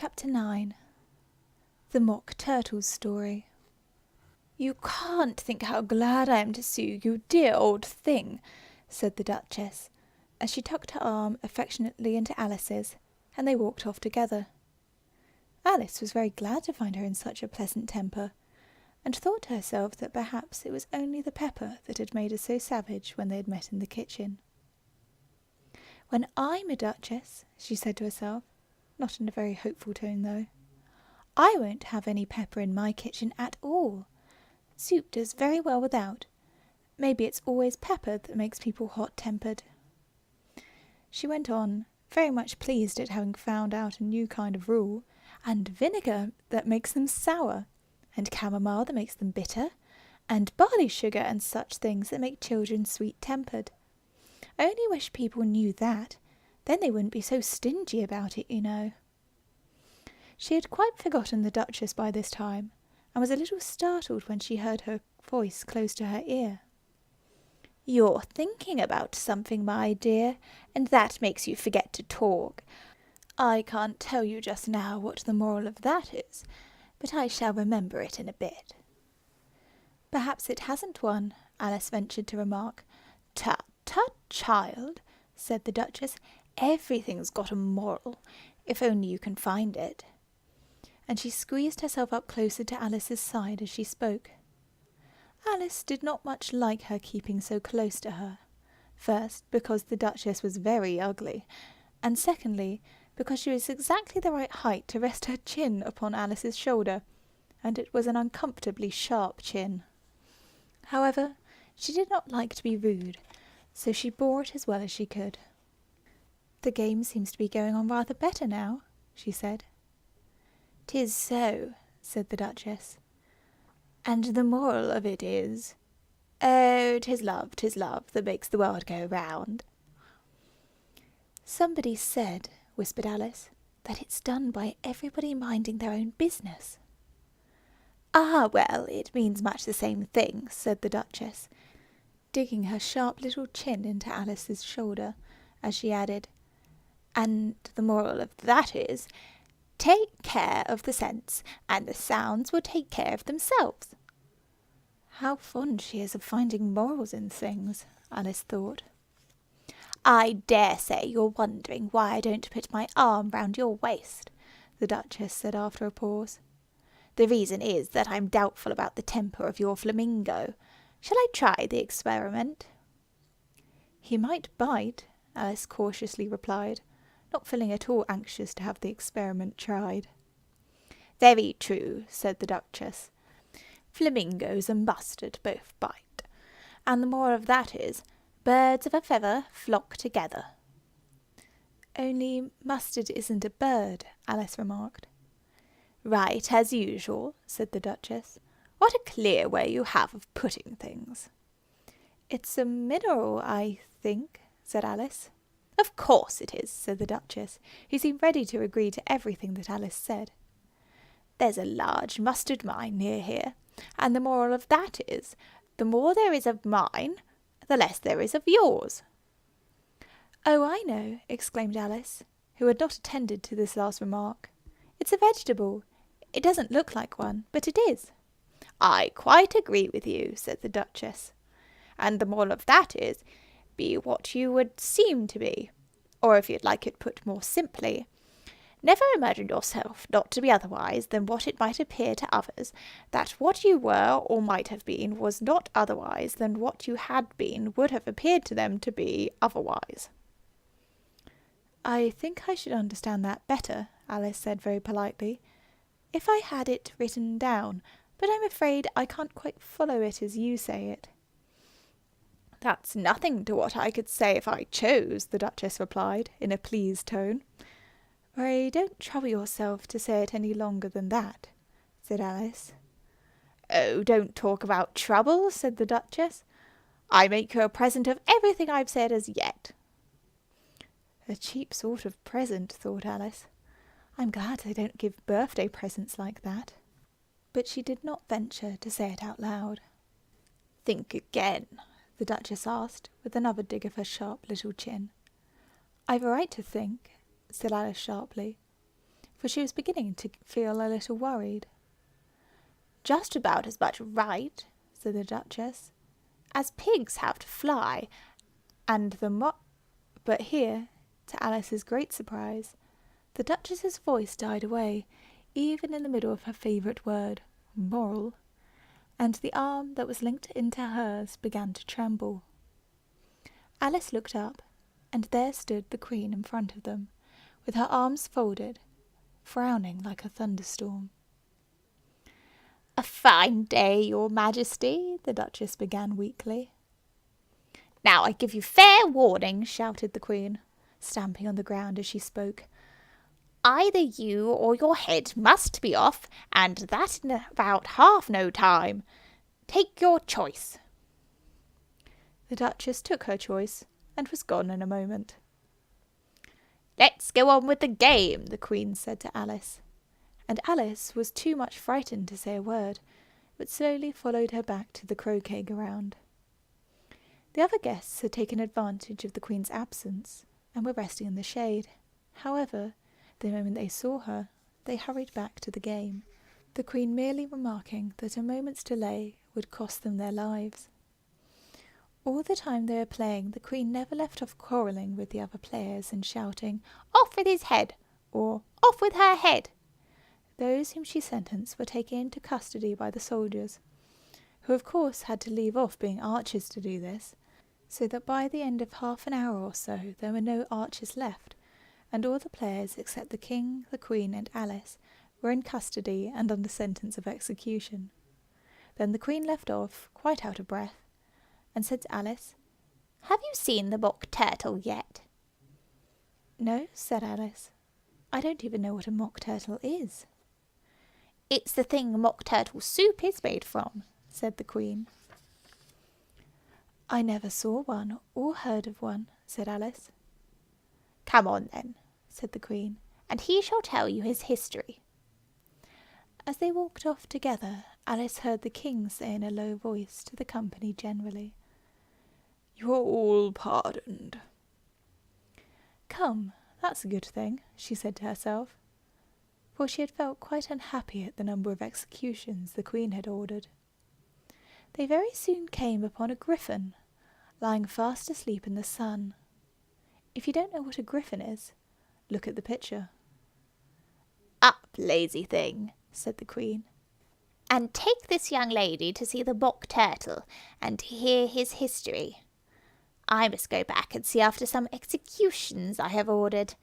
Chapter 9. The Mock Turtle's Story. "You can't think how glad I am to see you, you dear old thing," said the Duchess, as she tucked her arm affectionately into Alice's, and they walked off together. Alice was very glad to find her in such a pleasant temper, and thought to herself that perhaps it was only the pepper that had made her so savage when they had met in the kitchen. "When I'm a Duchess," she said to herself, not in a very hopeful tone though, "I won't have any pepper in my kitchen at all. Soup does very well without. Maybe it's always pepper that makes people hot-tempered." She went on, very much pleased at having found out a new kind of rule, and vinegar that makes them sour, and chamomile that makes them bitter, and barley sugar and such things that make children sweet-tempered. I only wish people knew that, then they wouldn't be so stingy about it, you know. She had quite forgotten the Duchess by this time, and was a little startled when she heard her voice close to her ear. "You're thinking about something, my dear, and that makes you forget to talk. I can't tell you just now what the moral of that is, but I shall remember it in a bit." "Perhaps it hasn't one," Alice ventured to remark. "Tut, tut, child," said the Duchess. "Everything's got a moral, if only you can find it." And she squeezed herself up closer to Alice's side as she spoke. Alice did not much like her keeping so close to her. First, because the Duchess was very ugly, and secondly, because she was exactly the right height to rest her chin upon Alice's shoulder, and it was an uncomfortably sharp chin. However, she did not like to be rude, so she bore it as well as she could. "The game seems to be going on rather better now," she said. "'Tis so," said the Duchess. "And the moral of it is, oh, 'tis love that makes the world go round." "Somebody said," whispered Alice, "that it's done by everybody minding their own business." "Ah, well, it means much the same thing," said the Duchess, digging her sharp little chin into Alice's shoulder, as she added, "and the moral of that is, take care of the scents, and the sounds will take care of themselves." How fond she is of finding morals in things, Alice thought. "I dare say you're wondering why I don't put my arm round your waist," the Duchess said after a pause. "The reason is that I'm doubtful about the temper of your flamingo. Shall I try the experiment?" "He might bite," Alice cautiously replied, not feeling at all anxious to have the experiment tried. "Very true," said the Duchess. "Flamingos and mustard both bite. And the moral of that is, birds of a feather flock together." "Only mustard isn't a bird," Alice remarked. "Right, as usual," said the Duchess. "What a clear way you have of putting things." "It's a mineral, I think," said Alice. "Of course it is," said the Duchess, who seemed ready to agree to everything that Alice said. "There's a large mustard mine near here, and the moral of that is, the more there is of mine, the less there is of yours." "Oh, I know," exclaimed Alice, who had not attended to this last remark. "It's a vegetable. It doesn't look like one, but it is." "I quite agree with you," said the Duchess. "And the moral of that is, be what you would seem to be. Or if you'd like it put more simply, never imagine yourself not to be otherwise than what it might appear to others, that what you were or might have been was not otherwise than what you had been would have appeared to them to be otherwise." "I think I should understand that better," Alice said very politely, "if I had it written down, but I'm afraid I can't quite follow it as you say it." "That's nothing to what I could say if I chose," the Duchess replied, in a pleased tone. "Pray don't trouble yourself to say it any longer than that," said Alice. "Oh, don't talk about trouble," said the Duchess. "I make you a present of everything I've said as yet." "A cheap sort of present," thought Alice. "I'm glad they don't give birthday presents like that." But she did not venture to say it out loud. "Think again," the Duchess asked, with another dig of her sharp little chin. "I've a right to think," said Alice sharply. for she was beginning to feel a little worried. "Just about as much right," said the Duchess, "as pigs have to fly, and the But here, to Alice's great surprise, the Duchess's voice died away, even in the middle of her favourite word, moral, and the arm that was linked into hers began to tremble. Alice looked up, and there stood the Queen in front of them, with her arms folded, frowning like a thunderstorm. "A fine day, your Majesty," the Duchess began weakly. "Now I give you fair warning," shouted the Queen, stamping on the ground as she spoke. "Either you or your head must be off, and that in about half no time. Take your choice." The Duchess took her choice, and was gone in a moment. "Let's go on with the game," the Queen said to Alice, and Alice was too much frightened to say a word, but slowly followed her back to the croquet ground. The other guests had taken advantage of the Queen's absence, and were resting in the shade. However, the moment they saw her, they hurried back to the game, the Queen merely remarking that a moment's delay would cost them their lives. All the time they were playing, the Queen never left off quarrelling with the other players and shouting, "Off with his head!" or "Off with her head!" Those whom she sentenced were taken into custody by the soldiers, who of course had to leave off being archers to do this, so that by the end of half an hour or so there were no archers left, and all the players except the King, the Queen, and Alice were in custody and under sentence of execution. Then the Queen left off, quite out of breath, and said to Alice, "Have you seen the mock turtle yet?" "No," said Alice. "I don't even know what a mock turtle is." "It's the thing mock turtle soup is made from," said the Queen. "I never saw one or heard of one," said Alice. "Come on then," said the Queen, "and he shall tell you his history." As they walked off together, Alice heard the King say in a low voice to the company generally, "You are all pardoned." "Come, that's a good thing," she said to herself, for she had felt quite unhappy at the number of executions the Queen had ordered. They very soon came upon a griffin, lying fast asleep in the sun. If you don't know what a griffin is, look at the picture. "Up, lazy thing," said the Queen, "and take this young lady to see the mock turtle and to hear his history. I must go back and see after some executions I have ordered."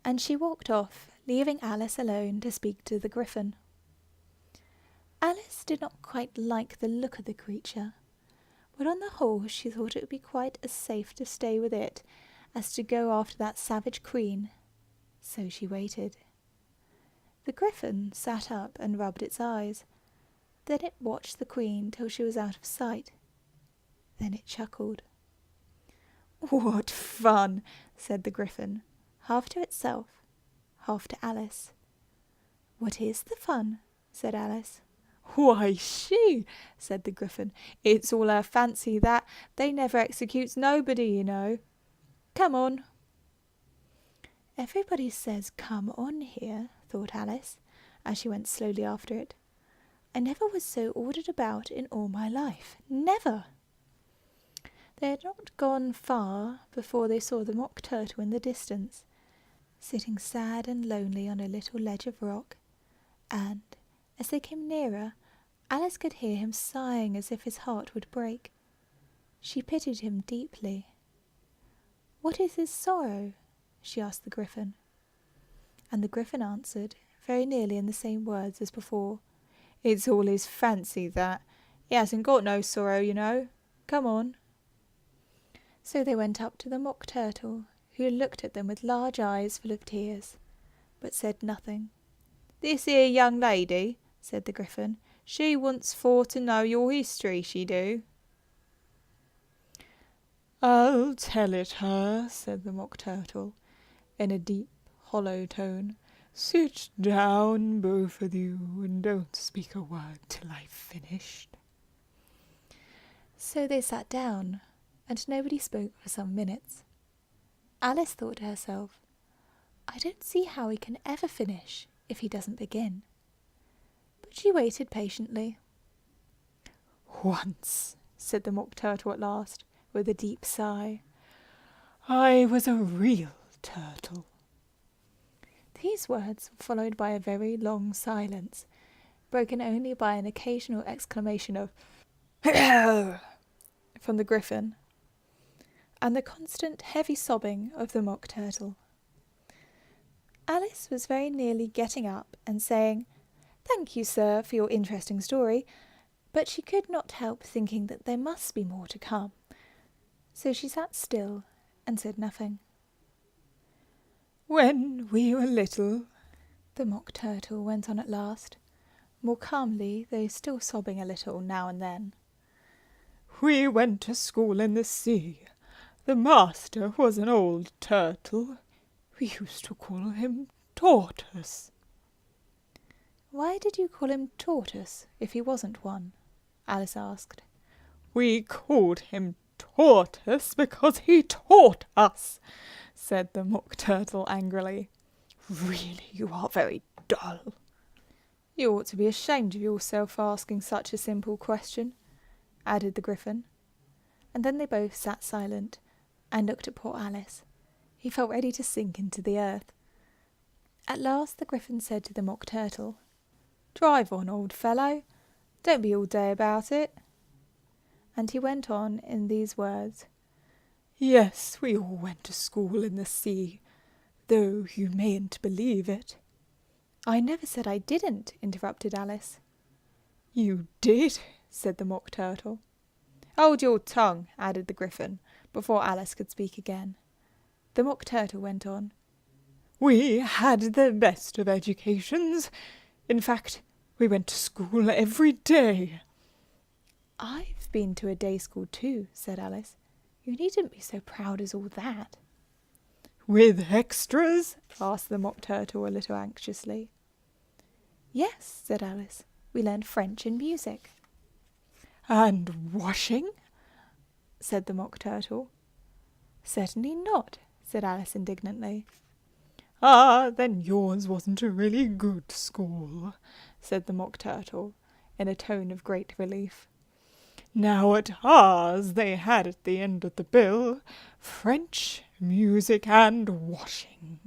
And she walked off, leaving Alice alone to speak to the griffin. Alice did not quite like the look of the creature, but on the whole she thought it would be quite as safe to stay with it as to go after that savage Queen. So she waited. The griffin sat up and rubbed its eyes. Then it watched the Queen till she was out of sight. Then it chuckled. "What fun!" said the griffin, half to itself, half to Alice. "What is the fun?" said Alice. "Why, she," said the griffin. "It's all her fancy that. They never executes nobody, you know. Come on." "Everybody says 'come on' here," thought Alice, as she went slowly after it. "I never was so ordered about in all my life. Never!" They had not gone far before they saw the mock turtle in the distance, sitting sad and lonely on a little ledge of rock, and, as they came nearer, Alice could hear him sighing as if his heart would break. She pitied him deeply. "What is his sorrow?" she asked the griffin. And the griffin answered, very nearly in the same words as before, "It's all his fancy that. He hasn't got no sorrow, you know. Come on." So they went up to the mock turtle, who looked at them with large eyes full of tears, but said nothing. "This here young lady," said the griffin, "she wants for to know your history, she do." "I'll tell it her," said the mock turtle, in a deep, hollow tone. "Sit down, both of you, and don't speak a word till I've finished." So they sat down, and nobody spoke for some minutes. Alice thought to herself, I don't see how he can ever finish if he doesn't begin. But she waited patiently. Once, said the Mock Turtle at last, with a deep sigh, I was a real turtle. These words were followed by a very long silence, broken only by an occasional exclamation of "Hello!" from the Griffin, and the constant heavy sobbing of the Mock Turtle. Alice was very nearly getting up and saying, "Thank you, sir, for your interesting story," but she could not help thinking that there must be more to come, so she sat still and said nothing. When we were little, the Mock Turtle went on at last, more calmly, though still sobbing a little now and then. We went to school in the sea. The master was an old turtle. We used to call him Tortoise. Why did you call him Tortoise if he wasn't one? Alice asked. We called him Tortoise because he taught us, said the Mock Turtle angrily. Really, you are very dull. You ought to be ashamed of yourself for asking such a simple question, added the Griffin. And then they both sat silent and looked at poor Alice. He felt ready to sink into the earth. At last the Griffin said to the Mock Turtle, "Drive on, old fellow. Don't be all day about it." And he went on in these words. Yes, we all went to school in the sea, though you mayn't believe it. I never said I didn't, interrupted Alice. You did, said the Mock Turtle. Hold your tongue, added the Griffin, before Alice could speak again. The Mock Turtle went on. We had the best of educations. In fact, we went to school every day. I've been to a day school too, said Alice. You needn't be so proud as all that. With extras? Asked the Mock Turtle a little anxiously. Yes, said Alice. We learned French and music. And washing? Said the Mock Turtle. Certainly not, said Alice indignantly. Ah, then yours wasn't a really good school, said the Mock Turtle, in a tone of great relief. Now at ours they had at the end of the bill French, music, and washing.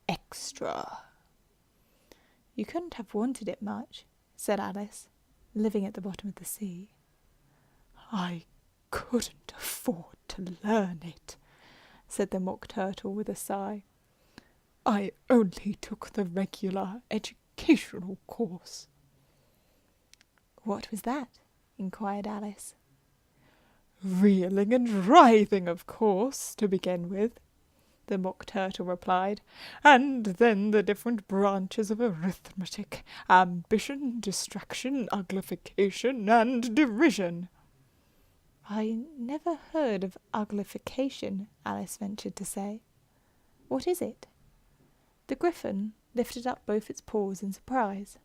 Extra. You couldn't have wanted it much, said Alice, living at the bottom of the sea. I couldn't afford to learn it, said the Mock Turtle with a sigh. I only took the regular educational course. What was that? Inquired Alice. Reeling and writhing, of course, to begin with, the Mock Turtle replied, and then the different branches of arithmetic, ambition, distraction, uglification, and derision. I never heard of uglification, Alice ventured to say. What is it? The Griffin lifted up both its paws in surprise.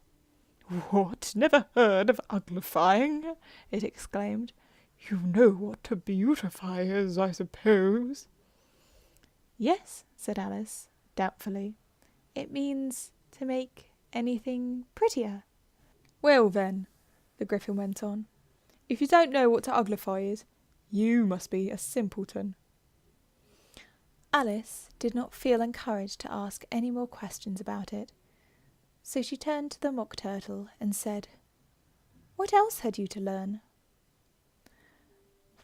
What? Never heard of uglifying? It exclaimed. You know what to beautify is, I suppose. Yes, said Alice, doubtfully. It means to make anything prettier. Well then, the Griffin went on, if you don't know what to uglify is, you must be a simpleton. Alice did not feel encouraged to ask any more questions about it, so she turned to the Mock Turtle and said, What else had you to learn?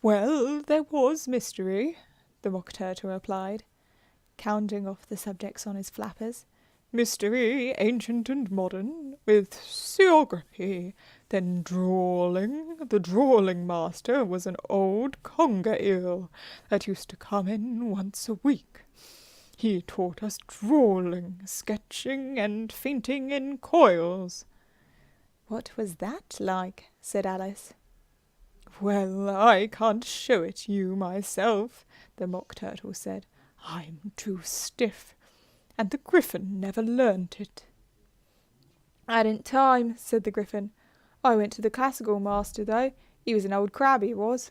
Well, there was mystery, the Mock Turtle replied, counting off the subjects on his flappers. Mystery, ancient and modern, with seography, then drawling. The drawling master was an old conger eel that used to come in once a week. He taught us drawling, sketching, and fainting in coils. What was that like? Said Alice. Well, I can't show it you myself, the Mock Turtle said. I'm too stiff, and the Griffin never learnt it. I hadn't time, said the Griffin. I went to the classical master, though. He was an old crab, he was.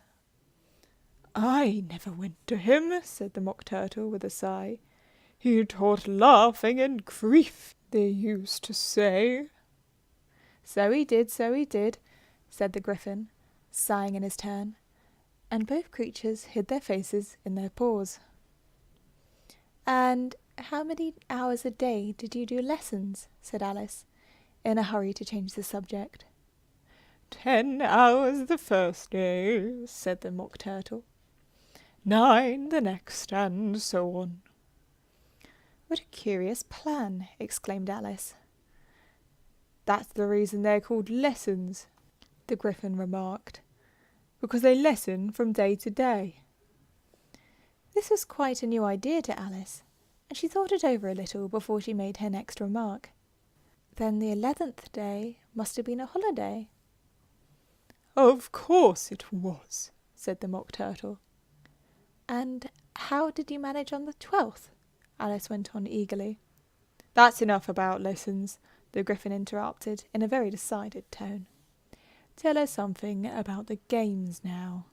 I never went to him, said the Mock Turtle with a sigh. He taught laughing and grief, they used to say. So he did, said the Gryphon, sighing in his turn, and both creatures hid their faces in their paws. And how many hours a day did you do lessons? Said Alice, in a hurry to change the subject. 10 hours the first day, said the Mock Turtle. 9 the next, and so on. What a curious plan, exclaimed Alice. That's the reason they're called lessons, the Gryphon remarked, because they lesson from day to day. This was quite a new idea to Alice, and she thought it over a little before she made her next remark. Then the 11th day must have been a holiday. Of course it was, said the Mock Turtle. And how did you manage on the 12th? Alice went on eagerly. That's enough about lessons, the Gryphon interrupted in a very decided tone. Tell us something about the games now.